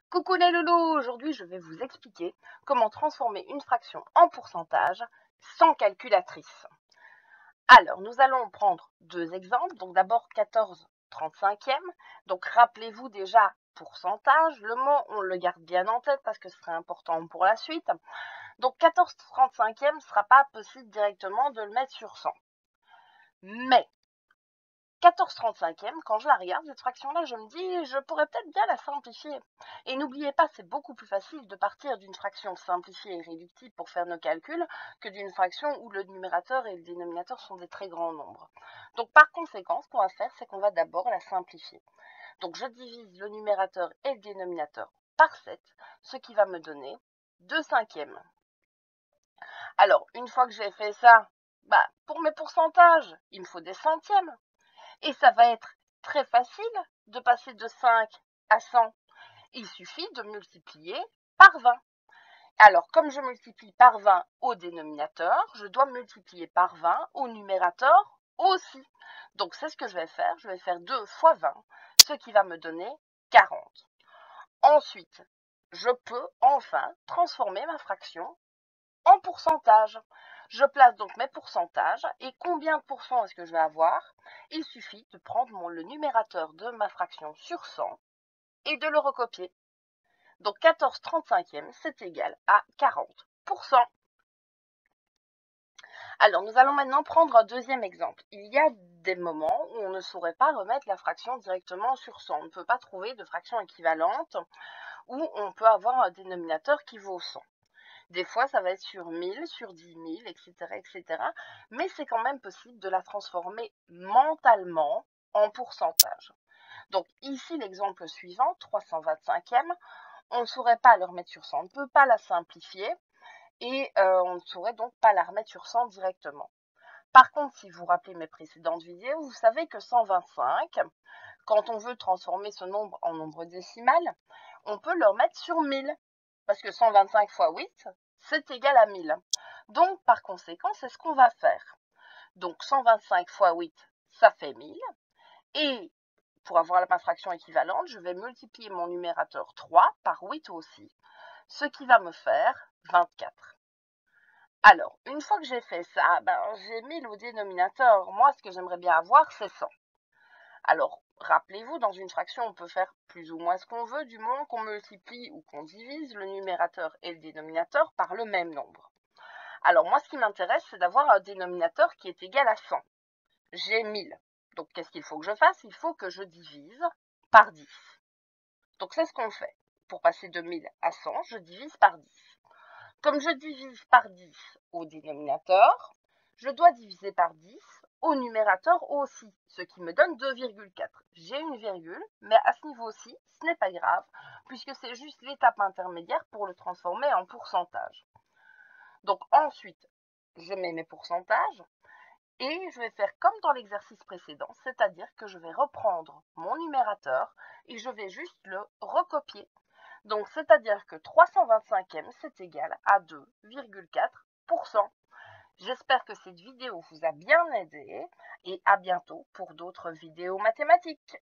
Coucou les loulous, aujourd'hui je vais vous expliquer comment transformer une fraction en pourcentage sans calculatrice. Alors nous allons prendre deux exemples, donc d'abord 14/35. Donc rappelez-vous déjà pourcentage, le mot on le garde bien en tête parce que ce serait important pour la suite. Donc 14/35 ne sera pas possible directement de le mettre sur 100. Mais 14/35, quand je la regarde, cette fraction-là, je me dis, je pourrais peut-être bien la simplifier. Et n'oubliez pas, c'est beaucoup plus facile de partir d'une fraction simplifiée et réductible pour faire nos calculs que d'une fraction où le numérateur et le dénominateur sont des très grands nombres. Donc par conséquent, ce qu'on va faire, c'est qu'on va d'abord la simplifier. Donc je divise le numérateur et le dénominateur par 7, ce qui va me donner 2/5. Alors, une fois que j'ai fait ça, pour mes pourcentages, il me faut des centièmes. Et ça va être très facile de passer de 5 à 100. Il suffit de multiplier par 20. Alors, comme je multiplie par 20 au dénominateur, je dois multiplier par 20 au numérateur aussi. Donc, c'est ce que je vais faire. Je vais faire 2 fois 20, ce qui va me donner 40. Ensuite, je peux enfin transformer ma fraction en pourcentage. Je place donc mes pourcentages et combien de pourcents est-ce que je vais avoir? Il suffit de prendre le numérateur de ma fraction sur 100 et de le recopier. Donc 14/35, c'est égal à 40%. Alors nous allons maintenant prendre un deuxième exemple. Il y a des moments où on ne saurait pas remettre la fraction directement sur 100. On ne peut pas trouver de fraction équivalente où on peut avoir un dénominateur qui vaut 100. Des fois, ça va être sur 1000, sur 10 000, etc., etc. Mais c'est quand même possible de la transformer mentalement en pourcentage. Donc ici, l'exemple suivant, 325e, on ne saurait pas le remettre sur 100. On ne peut pas la simplifier et on ne saurait donc pas la remettre sur 100 directement. Par contre, si vous vous rappelez mes précédentes vidéos, vous savez que 125, quand on veut transformer ce nombre en nombre décimal, on peut le remettre sur 1000. Parce que 125 fois 8, c'est égal à 1000. Donc, par conséquent, c'est ce qu'on va faire. Donc, 125 fois 8, ça fait 1000. Et pour avoir ma fraction équivalente, je vais multiplier mon numérateur 3 par 8 aussi, ce qui va me faire 24. Alors, une fois que j'ai fait ça, j'ai 1000 au dénominateur. Moi, ce que j'aimerais bien avoir, c'est 100. Alors, rappelez-vous, dans une fraction, on peut faire plus ou moins ce qu'on veut, du moment qu'on multiplie ou qu'on divise le numérateur et le dénominateur par le même nombre. Alors, moi, ce qui m'intéresse, c'est d'avoir un dénominateur qui est égal à 100. J'ai 1000. Donc, qu'est-ce qu'il faut que je fasse? Il faut que je divise par 10. Donc, c'est ce qu'on fait. Pour passer de 1000 à 100, je divise par 10. Comme je divise par 10 au dénominateur, je dois diviser par 10 au numérateur aussi, ce qui me donne 2,4. J'ai une virgule, mais à ce niveau-ci, ce n'est pas grave, puisque c'est juste l'étape intermédiaire pour le transformer en pourcentage. Donc ensuite, je mets mes pourcentages et je vais faire comme dans l'exercice précédent, c'est-à-dire que je vais reprendre mon numérateur et je vais juste le recopier. Donc, c'est-à-dire que 325e, c'est égal à 2,4%. J'espère que cette vidéo vous a bien aidé et à bientôt pour d'autres vidéos mathématiques.